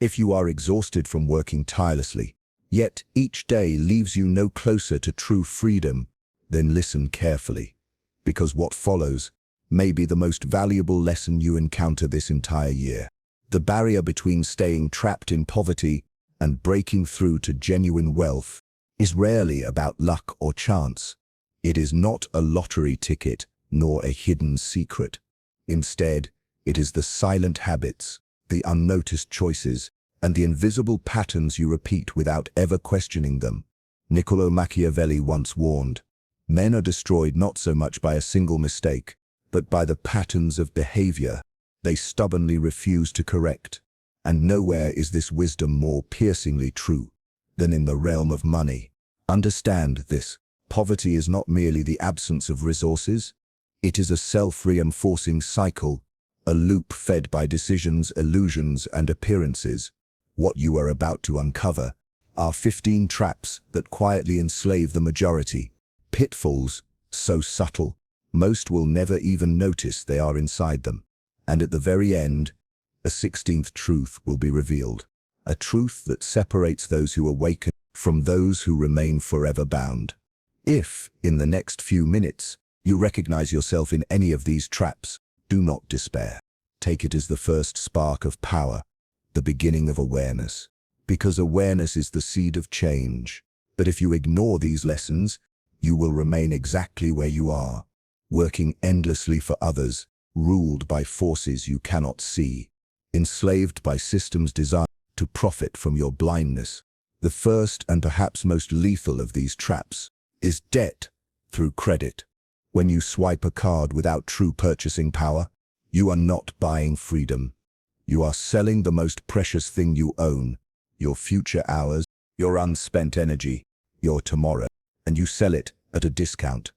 If you are exhausted from working tirelessly, yet each day leaves you no closer to true freedom, then listen carefully, because what follows may be the most valuable lesson you encounter this entire year. The barrier between staying trapped in poverty and breaking through to genuine wealth is rarely about luck or chance. It is not a lottery ticket nor a hidden secret. Instead, it is the silent habits, the unnoticed choices, and the invisible patterns you repeat without ever questioning them. Niccolo Machiavelli once warned, "Men are destroyed not so much by a single mistake, but by the patterns of behavior they stubbornly refuse to correct." And nowhere is this wisdom more piercingly true than in the realm of money. Understand this: poverty is not merely the absence of resources, it is a self-reinforcing cycle, a loop fed by decisions, illusions, and appearances. What you are about to uncover are 15 traps that quietly enslave the majority, pitfalls so subtle, most will never even notice they are inside them. And at the very end, a 16th truth will be revealed, a truth that separates those who awaken from those who remain forever bound. If, in the next few minutes, you recognize yourself in any of these traps, do not despair. Take it as the first spark of power, the beginning of awareness, because awareness is the seed of change. But if you ignore these lessons, you will remain exactly where you are, working endlessly for others, ruled by forces you cannot see, enslaved by systems designed to profit from your blindness. The first and perhaps most lethal of these traps is debt through credit. When you swipe a card without true purchasing power, you are not buying freedom. You are selling the most precious thing you own, your future hours, your unspent energy, your tomorrow, and you sell it at a discount.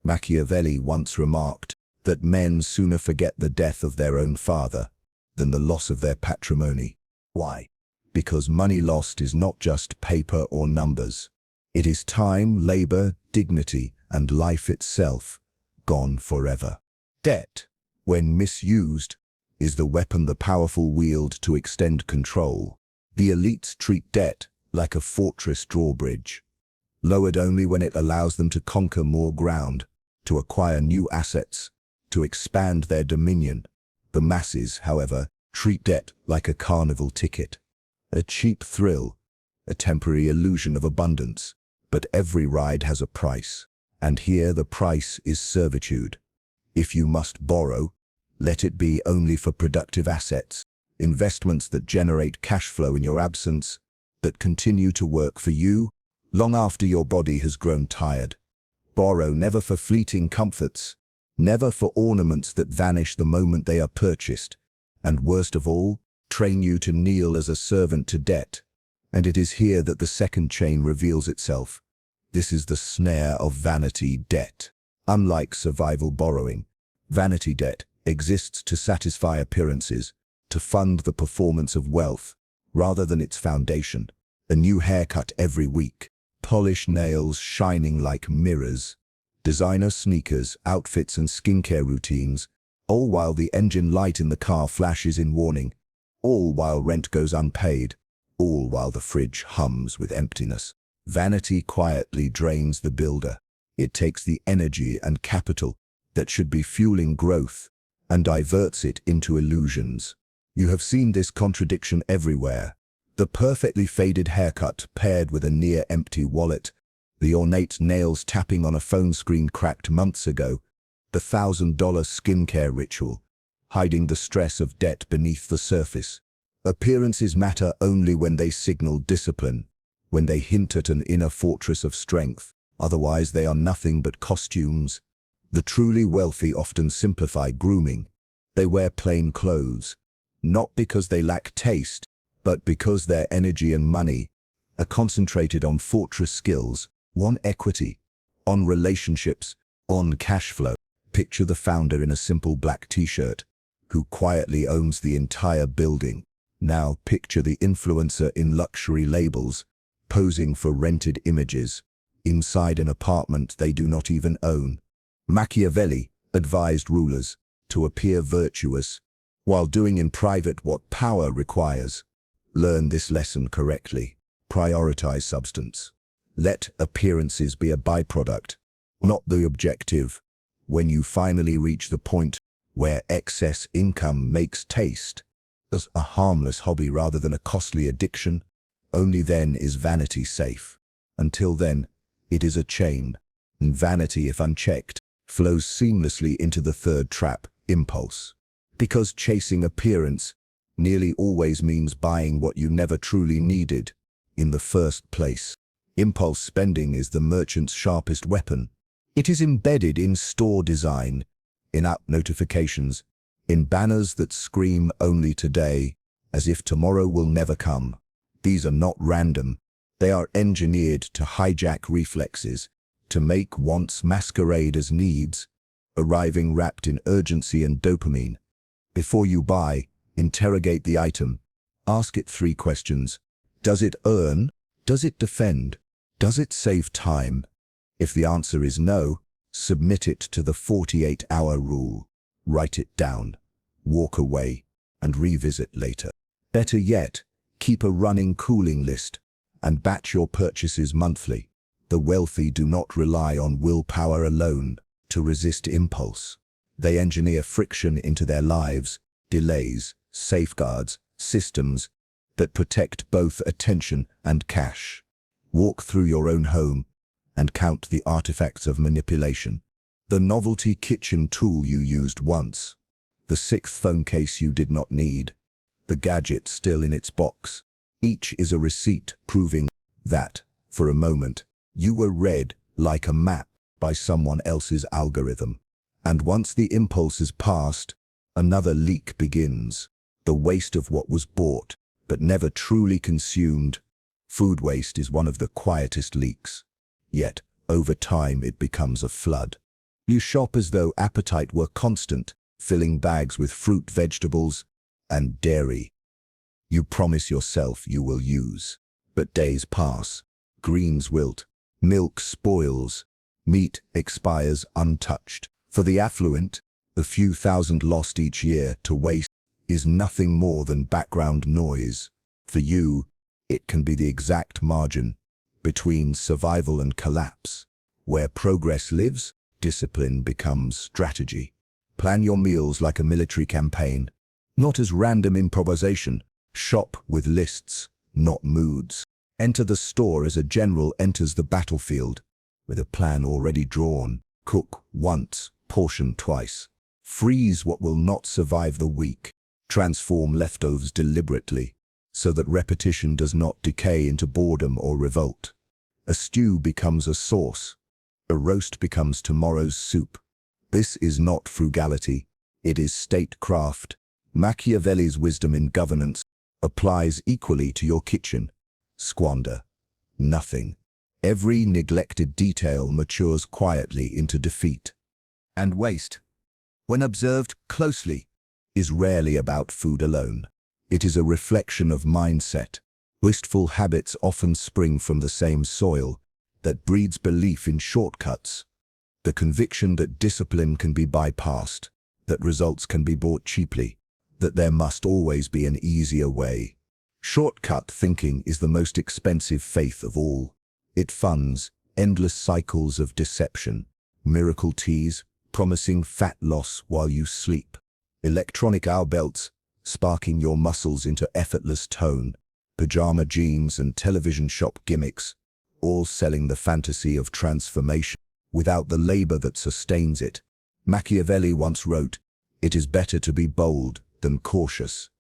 Machiavelli once remarked that men sooner forget the death of their own father than the loss of their patrimony. Why? Because money lost is not just paper or numbers. It is time, labor, dignity, and life itself, gone forever. Debt, when misused, is the weapon the powerful wield to extend control. The elites treat debt like a fortress drawbridge, lowered only when it allows them to conquer more ground, to acquire new assets, to expand their dominion. The masses, however, treat debt like a carnival ticket, a cheap thrill, a temporary illusion of abundance. But every ride has a price, and here the price is servitude. If you must borrow, let it be only for productive assets, investments that generate cash flow in your absence, that continue to work for you long after your body has grown tired. Borrow never for fleeting comforts, never for ornaments that vanish the moment they are purchased, and worst of all, train you to kneel as a servant to debt. And it is here that the second chain reveals itself. This is the snare of vanity debt. Unlike survival borrowing, vanity debt exists to satisfy appearances, to fund the performance of wealth, rather than its foundation. A new haircut every week, polished nails shining like mirrors, designer sneakers, outfits and skincare routines, all while the engine light in the car flashes in warning, all while rent goes unpaid, all while the fridge hums with emptiness. Vanity quietly drains the builder. It takes the energy and capital that should be fueling growth and diverts it into illusions. You have seen this contradiction everywhere. The perfectly faded haircut paired with a near-empty wallet, the ornate nails tapping on a phone screen cracked months ago, the $1,000 skincare ritual, hiding the stress of debt beneath the surface. Appearances matter only when they signal discipline, when they hint at an inner fortress of strength. Otherwise they are nothing but costumes. The truly wealthy often simplify grooming. They wear plain clothes, not because they lack taste, but because their energy and money are concentrated on fortress skills, on equity, on relationships, on cash flow. Picture the founder in a simple black t-shirt, who quietly owns the entire building. Now picture the influencer in luxury labels, posing for rented images, inside an apartment they do not even own. Machiavelli advised rulers to appear virtuous, while doing in private what power requires. Learn this lesson correctly. Prioritize substance. Let appearances be a byproduct, not the objective. When you finally reach the point where excess income makes taste as a harmless hobby rather than a costly addiction, only then is vanity safe. Until then, it is a chain, and vanity, if unchecked, flows seamlessly into the third trap, impulse. Because chasing appearance nearly always means buying what you never truly needed in the first place. Impulse spending is the merchant's sharpest weapon. It is embedded in store design, in app notifications, in banners that scream only today, as if tomorrow will never come. These are not random. They are engineered to hijack reflexes, to make wants masquerade as needs, arriving wrapped in urgency and dopamine. Before you buy, interrogate the item. Ask it 3 questions. Does it earn? Does it defend? Does it save time? If the answer is no, submit it to the 48-hour rule. Write it down, walk away, and revisit later. Better yet, keep a running cooling list and batch your purchases monthly. The wealthy do not rely on willpower alone to resist impulse. They engineer friction into their lives, delays, safeguards, systems that protect both attention and cash. Walk through your own home and count the artifacts of manipulation. The novelty kitchen tool you used once, the 6th phone case you did not need, the gadget still in its box. Each is a receipt proving that, for a moment, you were read like a map by someone else's algorithm. And once the impulse is past, another leak begins. The waste of what was bought, but never truly consumed. Food waste is one of the quietest leaks. Yet, over time it becomes a flood. You shop as though appetite were constant, filling bags with fruit, vegetables, and dairy. You promise yourself you will use. But days pass, greens wilt, milk spoils, meat expires untouched. For the affluent, the few thousand lost each year to waste is nothing more than background noise. For you, it can be the exact margin between survival and collapse. Where progress lives, discipline becomes strategy. Plan your meals like a military campaign, not as random improvisation. Shop with lists, not moods. Enter the store as a general enters the battlefield, with a plan already drawn. Cook once, portion twice. Freeze what will not survive the week. Transform leftovers deliberately, so that repetition does not decay into boredom or revolt. A stew becomes a sauce. A roast becomes tomorrow's soup. This is not frugality. It is statecraft. Machiavelli's wisdom in governance applies equally to your kitchen. Squander nothing. Every neglected detail matures quietly into defeat. And waste, when observed closely, is rarely about food alone. It is a reflection of mindset. Wasteful habits often spring from the same soil that breeds belief in shortcuts, the conviction that discipline can be bypassed, that results can be bought cheaply, that there must always be an easier way. Shortcut thinking is the most expensive faith of all. It funds endless cycles of deception, miracle teas promising fat loss while you sleep, electronic hour belts sparking your muscles into effortless tone, pajama jeans and television shop gimmicks, all selling the fantasy of transformation without the labor that sustains it. Machiavelli once wrote, "It is better to be bold than cautious."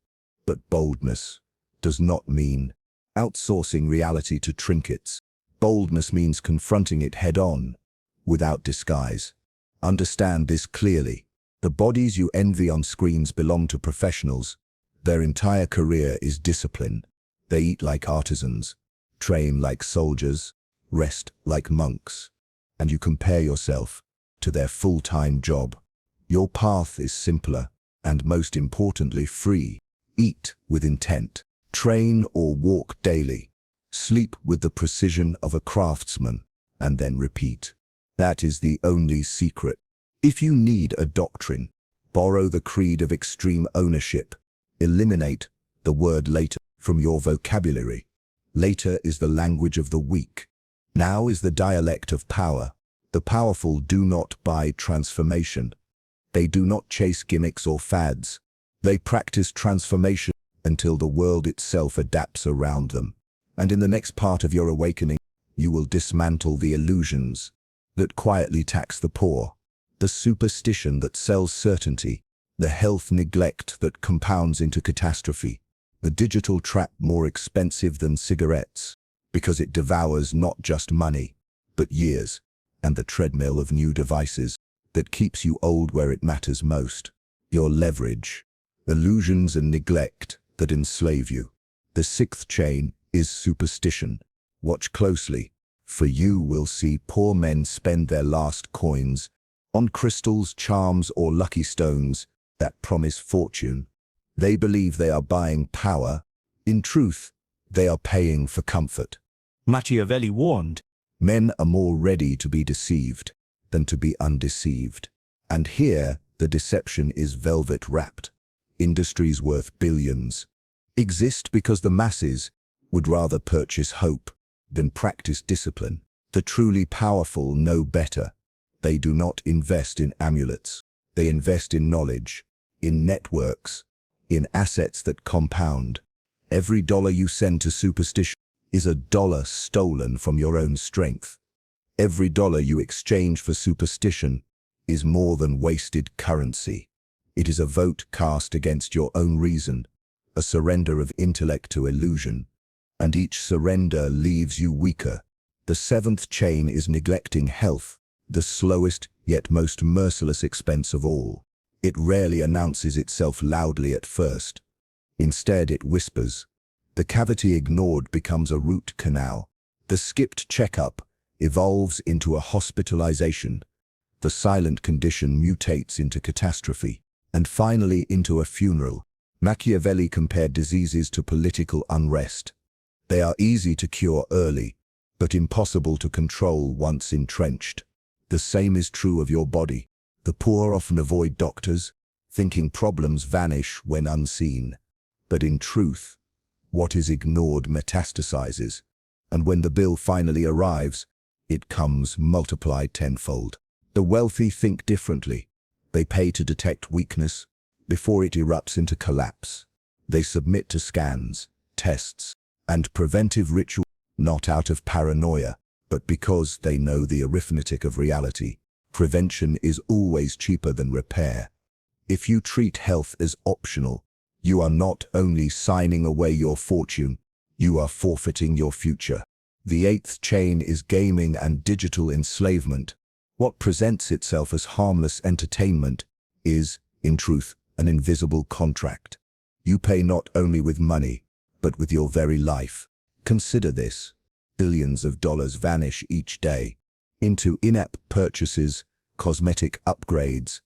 But boldness does not mean outsourcing reality to trinkets. Boldness means confronting it head-on, without disguise. Understand this clearly. The bodies you envy on screens belong to professionals. Their entire career is discipline. They eat like artisans, train like soldiers, rest like monks. And you compare yourself to their full-time job. Your path is simpler, and most importantly, free. Eat with intent. Train or walk daily. Sleep with the precision of a craftsman, and then repeat. That is the only secret. If you need a doctrine, borrow the creed of extreme ownership. Eliminate the word later. from your vocabulary. Later is the language of the weak. Now is the dialect of power. The powerful do not buy transformation. They do not chase gimmicks or fads. They practice transformation until the world itself adapts around them. And in the next part of your awakening, you will dismantle the illusions that quietly tax the poor, the superstition that sells certainty, the health neglect that compounds into catastrophe, the digital trap more expensive than cigarettes, because it devours not just money, but years, and the treadmill of new devices that keeps you old where it matters most, your leverage, illusions and neglect that enslave you. The sixth chain is superstition. Watch closely, for you will see poor men spend their last coins on crystals, charms, or lucky stones that promise fortune. They believe they are buying power. In truth, they are paying for comfort. Machiavelli warned, Men are more ready to be deceived than to be undeceived. And here, the deception is velvet wrapped. Industries worth billions exist because the masses would rather purchase hope than practice discipline. The truly powerful know better. They do not invest in amulets. They invest in knowledge, in networks, in assets that compound. Every dollar you send to superstition is a dollar stolen from your own strength. Every dollar you exchange for superstition is more than wasted currency. It is a vote cast against your own reason, a surrender of intellect to illusion, and each surrender leaves you weaker. The seventh chain is neglecting health, the slowest yet most merciless expense of all. It rarely announces itself loudly at first. Instead, it whispers. The cavity ignored becomes a root canal. The skipped checkup evolves into a hospitalization. The silent condition mutates into catastrophe, and finally into a funeral. Machiavelli compared diseases to political unrest. They are easy to cure early, but impossible to control once entrenched. The same is true of your body. The poor often avoid doctors, thinking problems vanish when unseen. But in truth, what is ignored metastasizes, and when the bill finally arrives, it comes multiplied tenfold. The wealthy think differently. They pay to detect weakness before it erupts into collapse. They submit to scans, tests, and preventive rituals, not out of paranoia, but because they know the arithmetic of reality. Prevention is always cheaper than repair. If you treat health as optional, you are not only signing away your fortune, you are forfeiting your future. The eighth chain is gaming and digital enslavement. What presents itself as harmless entertainment is, in truth, an invisible contract. You pay not only with money, but with your very life. Consider this. Billions of dollars vanish each day into in-app purchases, cosmetic upgrades,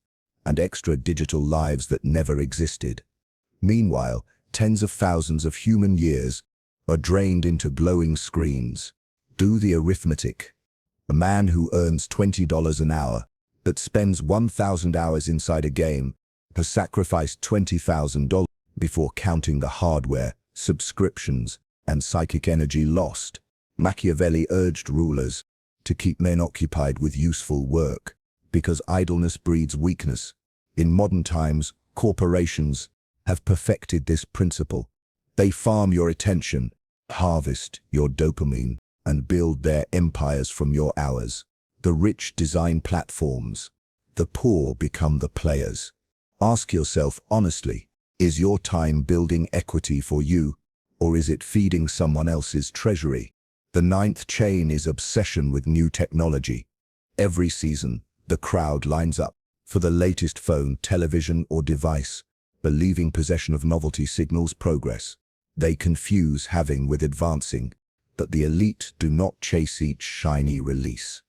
and extra digital lives that never existed. Meanwhile, tens of thousands of human years are drained into glowing screens. Do the arithmetic. A man who earns $20 an hour but spends 1,000 hours inside a game has sacrificed $20,000 before counting the hardware, subscriptions, and psychic energy lost. Machiavelli urged rulers to keep men occupied with useful work, because idleness breeds weakness. In modern times, corporations have perfected this principle. They farm your attention, harvest your dopamine, and build their empires from your hours. The rich design platforms. The poor become the players. Ask yourself honestly, is your time building equity for you, or is it feeding someone else's treasury? The ninth chain is obsession with new technology. Every season, the crowd lines up for the latest phone, television, or device, believing possession of novelty signals progress. They confuse having with advancing, but the elite do not chase each shiny release.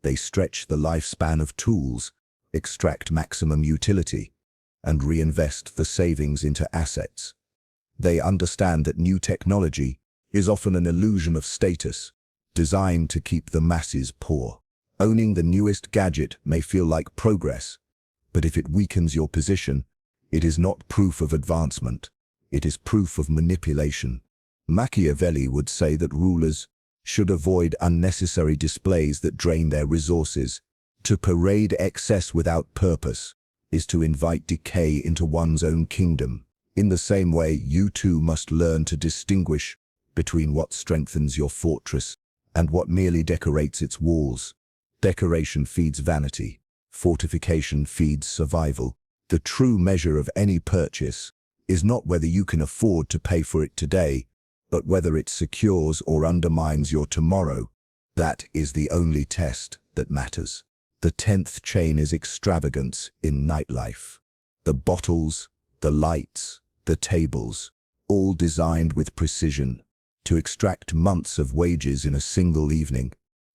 They stretch the lifespan of tools, extract maximum utility, and reinvest the savings into assets. They understand that new technology is often an illusion of status, designed to keep the masses poor. Owning the newest gadget may feel like progress, but if it weakens your position, it is not proof of advancement. It is proof of manipulation. Machiavelli would say that rulers should avoid unnecessary displays that drain their resources. To parade excess without purpose is to invite decay into one's own kingdom. In the same way, you too must learn to distinguish between what strengthens your fortress and what merely decorates its walls. Decoration feeds vanity. Fortification feeds survival. The true measure of any purchase is not whether you can afford to pay for it today, but whether it secures or undermines your tomorrow. That is the only test that matters. The 10th chain is extravagance in nightlife. The bottles, the lights, the tables, all designed with precision to extract months of wages in a single evening.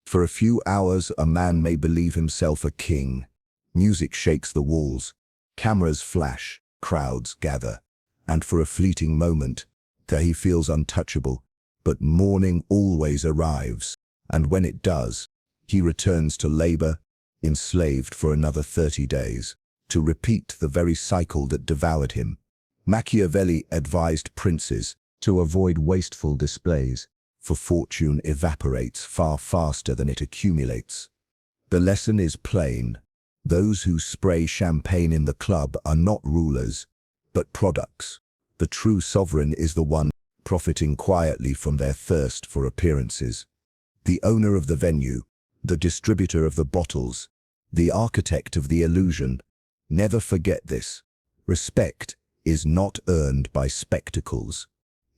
For a few hours, a man may believe himself a king. Music shakes the walls, cameras flash, crowds gather, and for a fleeting moment, there he feels untouchable. But morning always arrives, and when it does, he returns to labor, enslaved for another 30 days, to repeat the very cycle that devoured him. Machiavelli advised princes to avoid wasteful displays, for fortune evaporates far faster than it accumulates. The lesson is plain. Those who spray champagne in the club are not rulers, but products. The true sovereign is the one profiting quietly from their thirst for appearances. The owner of the venue, the distributor of the bottles, the architect of the illusion. Never forget this. Respect is not earned by spectacles.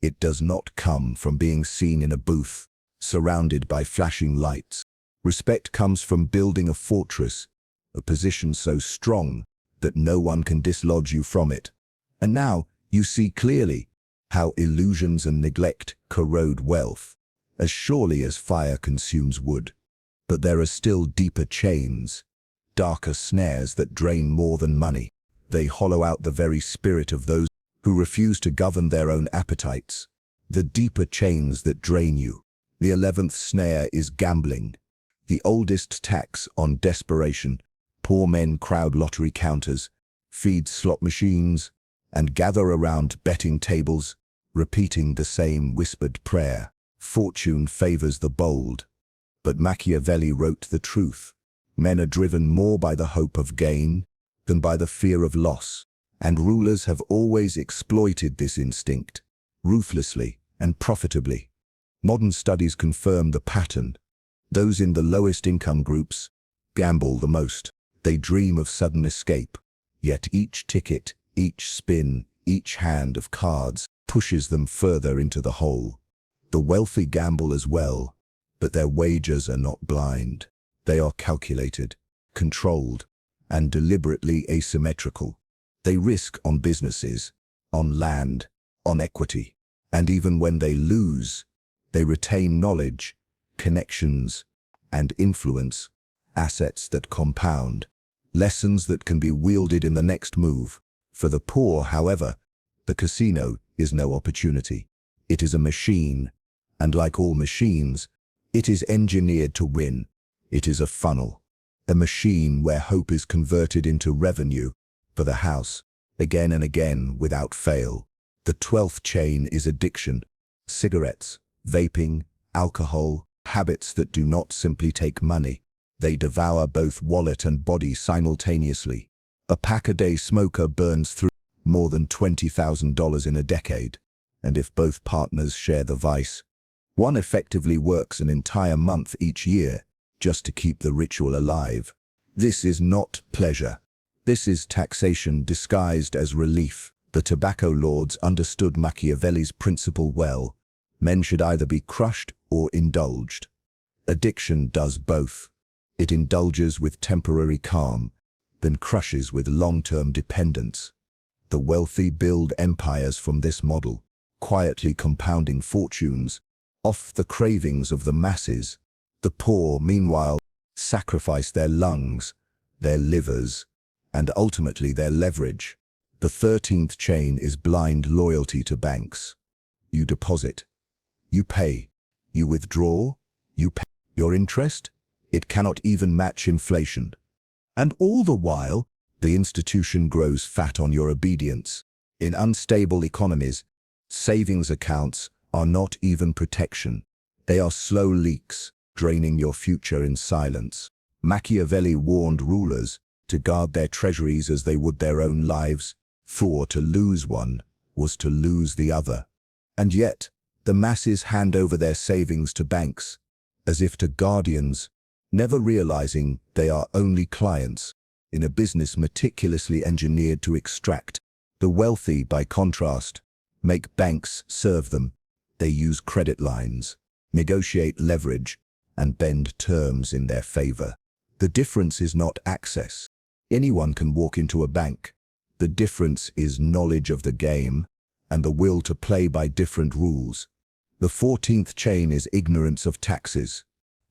It does not come from being seen in a booth, surrounded by flashing lights. Respect comes from building a fortress, a position so strong that no one can dislodge you from it. And now you see clearly how illusions and neglect corrode wealth, as surely as fire consumes wood. But there are still deeper chains, darker snares that drain more than money. They hollow out the very spirit of those who refuse to govern their own appetites. The deeper chains that drain you. The 11th snare is gambling, the oldest tax on desperation. Poor men crowd lottery counters, feed slot machines, and gather around betting tables, repeating the same whispered prayer. Fortune favors the bold. But Machiavelli wrote the truth. Men are driven more by the hope of gain than by the fear of loss, and rulers have always exploited this instinct, ruthlessly and profitably. Modern studies confirm the pattern. Those in the lowest income groups gamble the most. They dream of sudden escape, yet each ticket, each spin, each hand of cards pushes them further into the hole. The wealthy gamble as well, but their wagers are not blind. They are calculated, controlled, and deliberately asymmetrical. They risk on businesses, on land, on equity, and even when they lose, they retain knowledge, connections, and influence, assets that compound, lessons that can be wielded in the next move. For the poor, however, the casino is no opportunity. It is a machine, and like all machines, it is engineered to win. It is a funnel, a machine where hope is converted into revenue for the house, again and again without fail. The 12th chain is addiction. Cigarettes, vaping, alcohol, habits that do not simply take money. They devour both wallet and body simultaneously. A pack-a-day smoker burns through more than $20,000 in a decade. And if both partners share the vice, one effectively works an entire month each year just to keep the ritual alive. This is not pleasure. This is taxation disguised as relief. The tobacco lords understood Machiavelli's principle well. Men should either be crushed or indulged. Addiction does both. It indulges with temporary calm, then crushes with long-term dependence. The wealthy build empires from this model, quietly compounding fortunes off the cravings of the masses. The poor, meanwhile, sacrifice their lungs, their livers, and ultimately their leverage. The 13th chain is blind loyalty to banks. You deposit, you pay, you withdraw, you pay. Your interest? It cannot even match inflation. And all the while, the institution grows fat on your obedience. In unstable economies, savings accounts are not even protection. They are slow leaks, draining your future in silence. Machiavelli warned rulers to guard their treasuries as they would their own lives, for to lose one was to lose the other. And yet, the masses hand over their savings to banks, as if to guardians, never realizing they are only clients in a business meticulously engineered to extract. The wealthy, by contrast, make banks serve them. They use credit lines, negotiate leverage, and bend terms in their favor. The difference is not access. Anyone can walk into a bank. The difference is knowledge of the game and the will to play by different rules. The 14th chain is ignorance of taxes.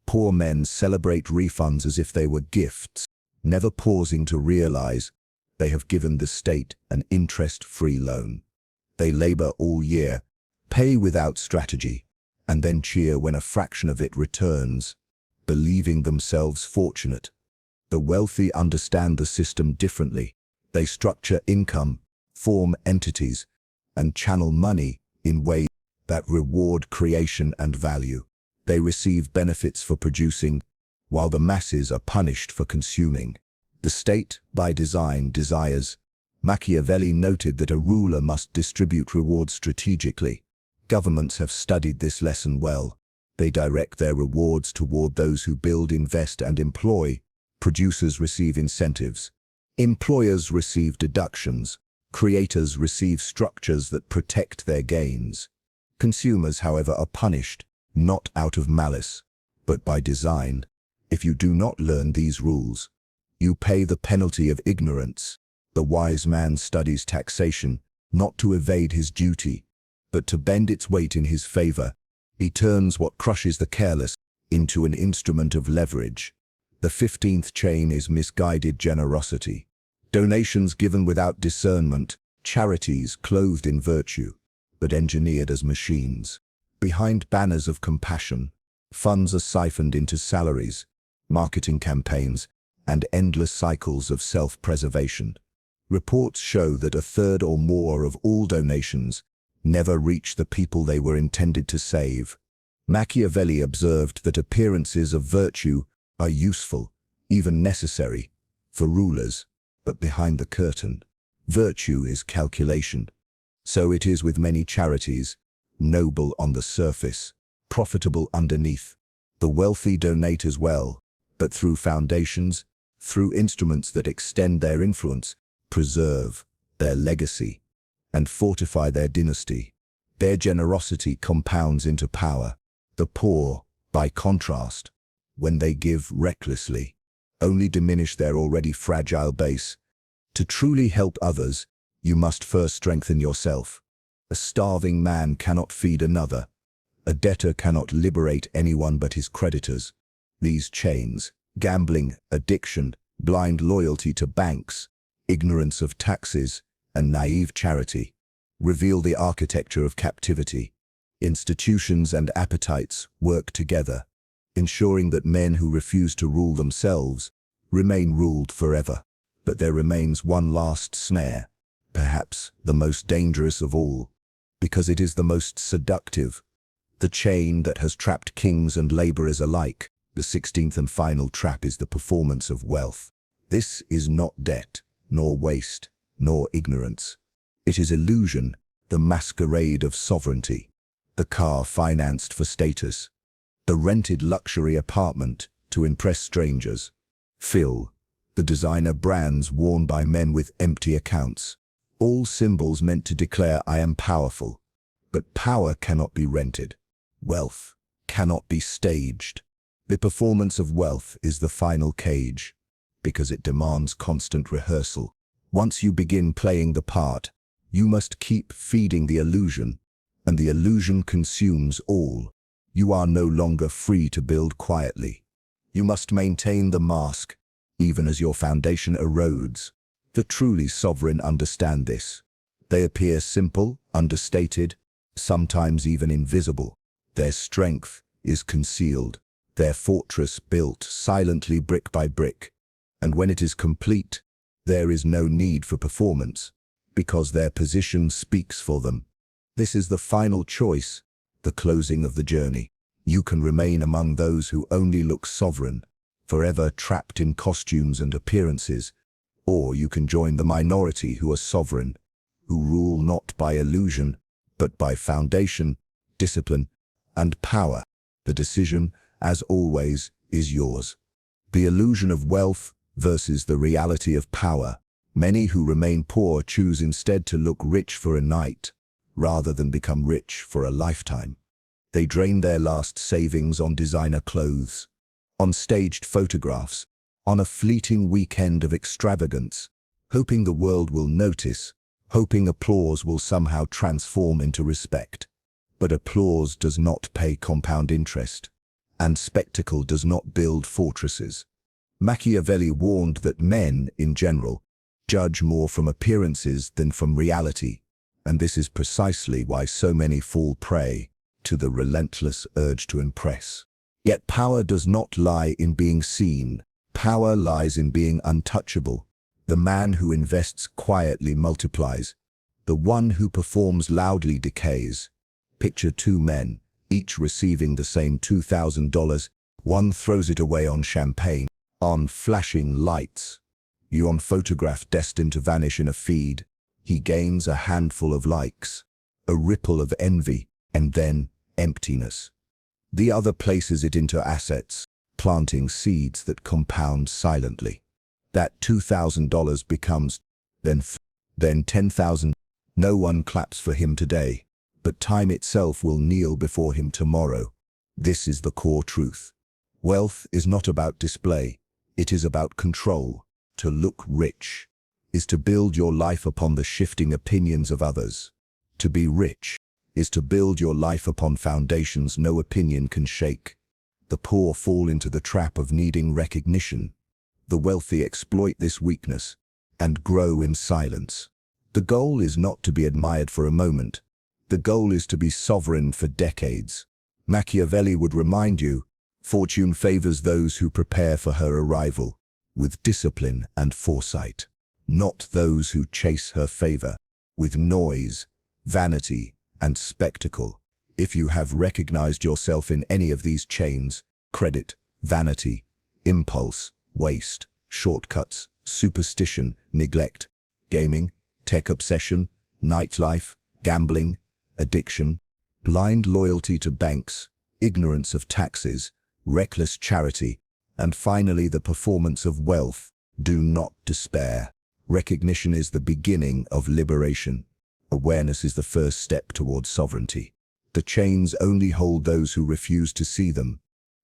Poor men celebrate refunds as if they were gifts, never pausing to realize they have given the state an interest-free loan. They labor all year, pay without strategy, and then cheer when a fraction of it returns, believing themselves fortunate. The wealthy understand the system differently. They structure income, form entities, and channel money in ways that reward creation and value. They receive benefits for producing, while the masses are punished for consuming. The state, by design, desires. Machiavelli noted that a ruler must distribute rewards strategically. Governments have studied this lesson well. They direct their rewards toward those who build, invest, and employ. Producers receive incentives. Employers receive deductions. Creators receive structures that protect their gains. Consumers, however, are punished, not out of malice, but by design. If you do not learn these rules, you pay the penalty of ignorance. The wise man studies taxation, not to evade his duty, but to bend its weight in his favor. He turns what crushes the careless into an instrument of leverage. The 15th chain is misguided generosity. Donations given without discernment, charities clothed in virtue, but engineered as machines. Behind banners of compassion, funds are siphoned into salaries, marketing campaigns, and endless cycles of self-preservation. Reports show that a third or more of all donations never reach the people they were intended to save. Machiavelli observed that appearances of virtue are useful, even necessary, for rulers, but behind the curtain, virtue is calculation. So it is with many charities, noble on the surface, profitable underneath. The wealthy donate as well, but through foundations, through instruments that extend their influence, preserve their legacy, and fortify their dynasty. Their generosity compounds into power. The poor, by contrast, when they give recklessly, only diminish their already fragile base. To truly help others, you must first strengthen yourself. A starving man cannot feed another. A debtor cannot liberate anyone but his creditors. These chains, gambling, addiction, blind loyalty to banks, ignorance of taxes, and naive charity, reveal the architecture of captivity. Institutions and appetites work together, ensuring that men who refuse to rule themselves remain ruled forever. But there remains one last snare, perhaps the most dangerous of all, because it is the most seductive. The chain that has trapped kings and laborers alike. The 16th and final trap is the performance of wealth. This is not debt, nor waste, nor ignorance. It is illusion, the masquerade of sovereignty. The car financed for status. The rented luxury apartment to impress strangers. Phil, the designer brands worn by men with empty accounts. All symbols meant to declare I am powerful. But power cannot be rented. Wealth cannot be staged. The performance of wealth is the final cage, because it demands constant rehearsal. Once you begin playing the part, you must keep feeding the illusion, and the illusion consumes all. You are no longer free to build quietly. You must maintain the mask, even as your foundation erodes. The truly sovereign understand this. They appear simple, understated, sometimes even invisible. Their strength is concealed, their fortress built silently brick by brick. And when it is complete, there is no need for performance, because their position speaks for them. This is the final choice, the closing of the journey. You can remain among those who only look sovereign, forever trapped in costumes and appearances, or you can join the minority who are sovereign, who rule not by illusion, but by foundation, discipline, and power. The decision, as always, is yours. The illusion of wealth versus the reality of power. Many who remain poor choose instead to look rich for a night, rather than become rich for a lifetime. They drain their last savings on designer clothes, on staged photographs, on a fleeting weekend of extravagance, hoping the world will notice, hoping applause will somehow transform into respect. But applause does not pay compound interest, and spectacle does not build fortresses. Machiavelli warned that men, in general, judge more from appearances than from reality, and this is precisely why so many fall prey to the relentless urge to impress. Yet power does not lie in being seen. Power lies in being untouchable. The man who invests quietly multiplies. The one who performs loudly decays. Picture two men, each receiving the same $2,000. One throws it away on champagne, on flashing lights. You on photograph destined to vanish in a feed. He gains a handful of likes, a ripple of envy, and then emptiness. The other places it into assets, planting seeds that compound silently. That $2,000 becomes then $10,000. No one claps for him today, but time itself will kneel before him tomorrow. This is the core truth. Wealth is not about display, it is about control. To look rich is to build your life upon the shifting opinions of others. To be rich is to build your life upon foundations no opinion can shake. The poor fall into the trap of needing recognition. The wealthy exploit this weakness and grow in silence. The goal is not to be admired for a moment. The goal is to be sovereign for decades. Machiavelli would remind you, fortune favors those who prepare for her arrival, with discipline and foresight, not those who chase her favor, with noise, vanity, and spectacle. If you have recognized yourself in any of these chains, credit, vanity, impulse, waste, shortcuts, superstition, neglect, gaming, tech obsession, nightlife, gambling, addiction, blind loyalty to banks, ignorance of taxes, reckless charity, and finally the performance of wealth, do not despair. Recognition is the beginning of liberation. Awareness is the first step towards sovereignty. The chains only hold those who refuse to see them.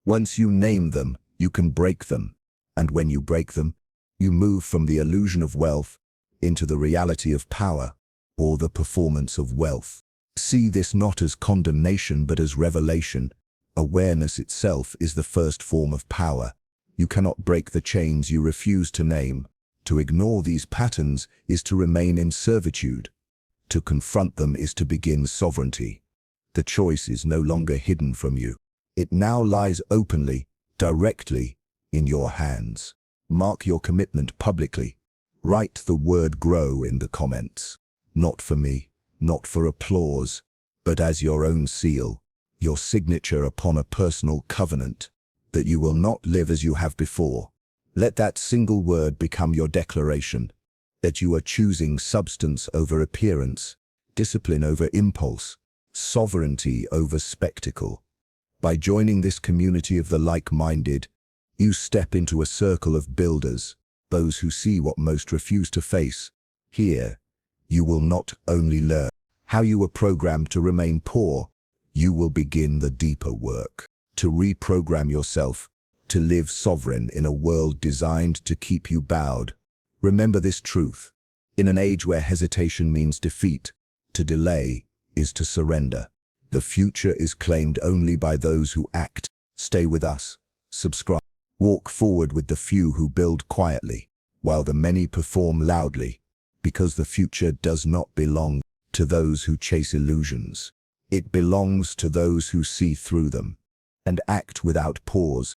Once you name them, you can break them. And when you break them, you move from the illusion of wealth into the reality of power, or the performance of wealth. See this not as condemnation but as revelation. Awareness itself is the first form of power. You cannot break the chains you refuse to name. To ignore these patterns is to remain in servitude. To confront them is to begin sovereignty. The choice is no longer hidden from you. It now lies openly, directly, in your hands. Mark your commitment publicly. Write the word GROW in the comments. Not for me, not for applause, but as your own seal, your signature upon a personal covenant, that you will not live as you have before. Let that single word become your declaration, that you are choosing substance over appearance, discipline over impulse, sovereignty over spectacle. By joining this community of the like-minded, you step into a circle of builders, those who see what most refuse to face. Here, you will not only learn how you were programmed to remain poor, you will begin the deeper work, to reprogram yourself, to live sovereign in a world designed to keep you bowed. Remember this truth. In an age where hesitation means defeat, to delay is to surrender. The future is claimed only by those who act. Stay with us. Subscribe. Walk forward with the few who build quietly, while the many perform loudly, because the future does not belong to those who chase illusions. It belongs to those who see through them and act without pause.